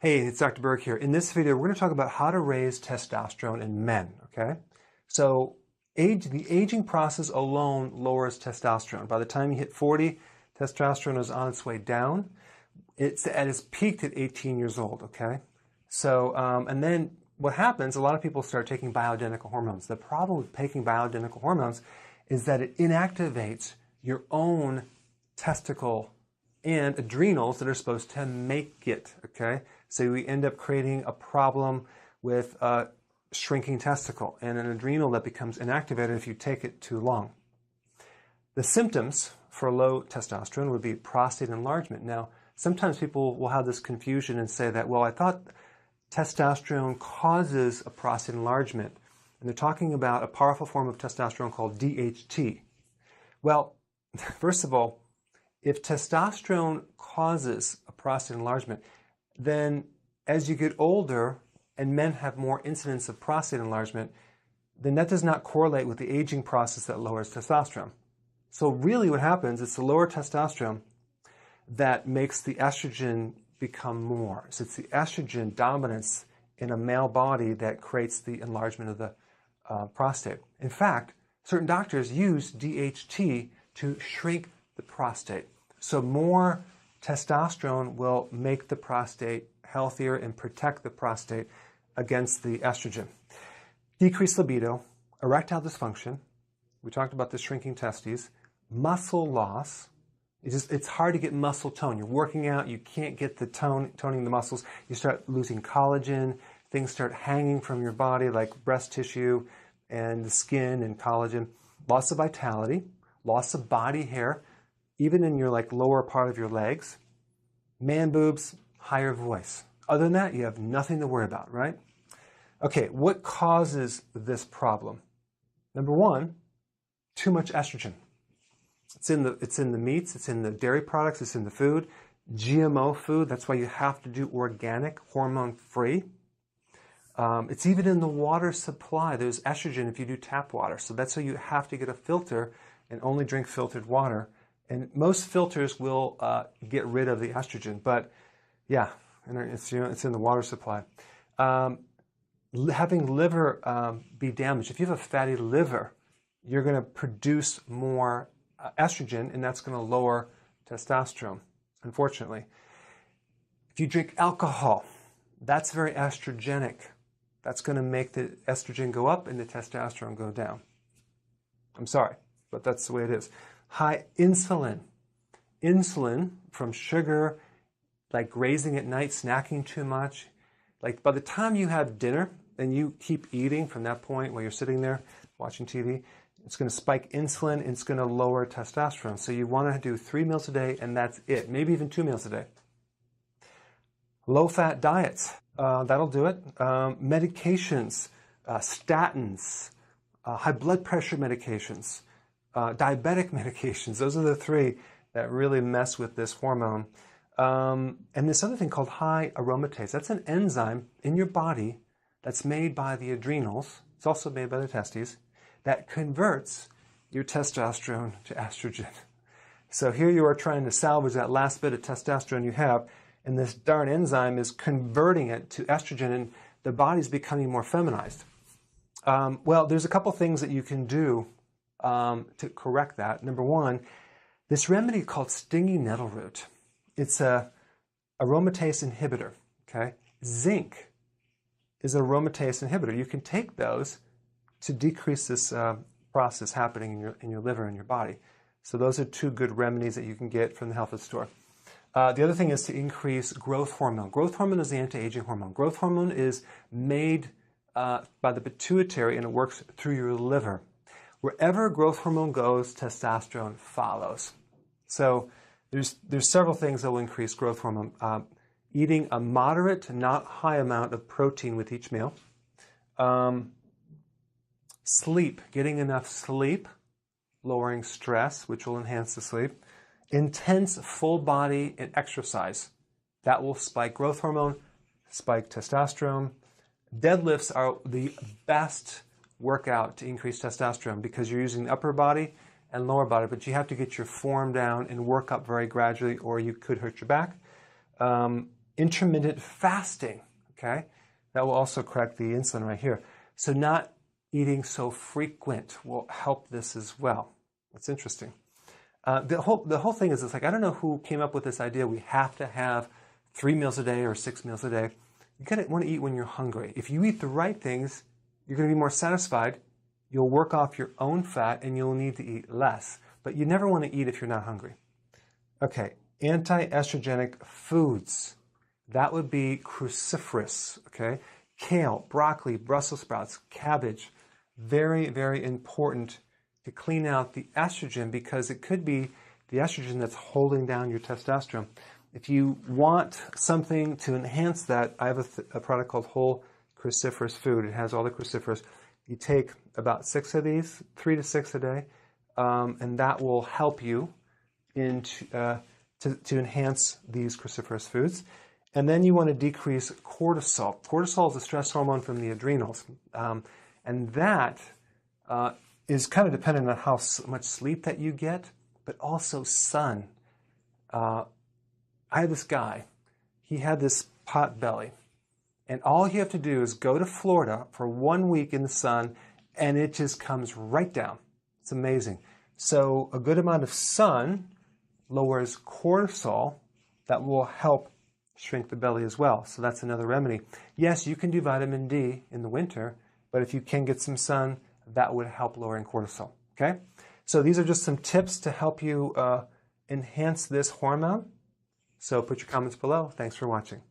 Hey, it's Dr. Berg here. In this video, we're going to talk about how to raise testosterone in men, okay? So the aging process alone lowers testosterone. By the time you hit 40, testosterone is on its way down. It's at its peak at 18 years old, okay? So, and then what happens, a lot of people start taking bioidentical hormones. The problem with taking bioidentical hormones is that it inactivates your own testicle and adrenals that are supposed to make it, okay? So we end up creating a problem with a shrinking testicle and an adrenal that becomes inactivated if you take it too long. The symptoms for low testosterone would be prostate enlargement. Now, sometimes people will have this confusion and say that, well, I thought testosterone causes a prostate enlargement. And they're talking about a powerful form of testosterone called DHT. Well, first of all, if testosterone causes a prostate enlargement, then as you get older and men have more incidence of prostate enlargement, then that does not correlate with the aging process that lowers testosterone. So really what happens is the lower testosterone that makes the estrogen become more. So it's the estrogen dominance in a male body that creates the enlargement of the prostate. In fact, certain doctors use DHT to shrink the prostate. So more testosterone will make the prostate healthier and protect the prostate against the estrogen. Decreased libido, erectile dysfunction, we talked about the shrinking testes, muscle loss. It's hard to get muscle tone. You're working out, you can't get the toning the muscles. You start losing collagen, things start hanging from your body like breast tissue and the skin and collagen. Loss of vitality, loss of body hair, even in your lower part of your legs. Man boobs, higher voice. Other than that, you have nothing to worry about, right? Okay, what causes this problem? Number one, too much estrogen. It's in the meats, it's in the dairy products, it's in the food, GMO food. That's why you have to do organic, hormone-free. It's even in the water supply. There's estrogen if you do tap water. So that's why you have to get a filter and only drink filtered water. And most filters will get rid of the estrogen. But yeah, and it's in the water supply. Having liver be damaged. If you have a fatty liver, you're going to produce more estrogen, and that's going to lower testosterone, unfortunately. If you drink alcohol, that's very estrogenic. That's going to make the estrogen go up and the testosterone go down. I'm sorry, but that's the way it is. High insulin. Insulin from sugar, like grazing at night, snacking too much. Like by the time you have dinner and you keep eating from that point while you're sitting there watching TV, it's going to spike insulin and it's going to lower testosterone. So you want to do 3 meals a day and that's it. Maybe even 2 meals a day. Low-fat diets. That'll do it. Medications, statins, high blood pressure medications, diabetic medications. Those are the 3 that really mess with this hormone. And this other thing called high aromatase. That's an enzyme in your body that's made by the adrenals. It's also made by the testes that converts your testosterone to estrogen. So here you are trying to salvage that last bit of testosterone you have, and this darn enzyme is converting it to estrogen, and the body's becoming more feminized. Well, there's a couple things that you can do to correct that. Number one, this remedy called stinging nettle root. It's a aromatase inhibitor, okay? Zinc is an aromatase inhibitor. You can take those to decrease this process happening in your liver and your body. So those are 2 good remedies that you can get from the health food store. The other thing is to increase growth hormone. Growth hormone is the anti-aging hormone. Growth hormone is made by the pituitary and it works through your liver. Wherever growth hormone goes, testosterone follows. So there's several things that will increase growth hormone. Eating a moderate, not high amount of protein with each meal. Sleep, getting enough sleep, lowering stress, which will enhance the sleep. Intense full body and exercise. That will spike growth hormone, spike testosterone. Deadlifts are the best workout to increase testosterone because you're using the upper body and lower body, but you have to get your form down and work up very gradually or you could hurt your back. intermittent fasting, okay? That will also correct the insulin right here. So not eating so frequent will help this as well. That's interesting. The whole thing is, it's like, I don't know who came up with this idea. We have to have 3 meals a day or 6 meals a day. You gotta want to eat when you're hungry. If you eat the right things, you're going to be more satisfied. You'll work off your own fat and you'll need to eat less. But you never want to eat if you're not hungry. Okay, anti-estrogenic foods. That would be cruciferous, okay? Kale, broccoli, Brussels sprouts, cabbage. Very, very important to clean out the estrogen, because it could be the estrogen that's holding down your testosterone. If you want something to enhance that, I have a product called Whole Cruciferous Food. It has all the cruciferous. You take about 6 of these, 3 to 6 a day, and that will help you to enhance these cruciferous foods. And then you want to decrease cortisol. Cortisol is a stress hormone from the adrenals, and that is kind of dependent on how much sleep that you get, but also sun. I had this guy, he had this pot belly, and all you have to do is go to Florida for 1 week in the sun, and it just comes right down. It's amazing. So a good amount of sun lowers cortisol. That will help shrink the belly as well. So that's another remedy. Yes, you can do vitamin D in the winter, but if you can get some sun, that would help lowering cortisol. Okay? So these are just some tips to help you enhance this hormone. So put your comments below. Thanks for watching.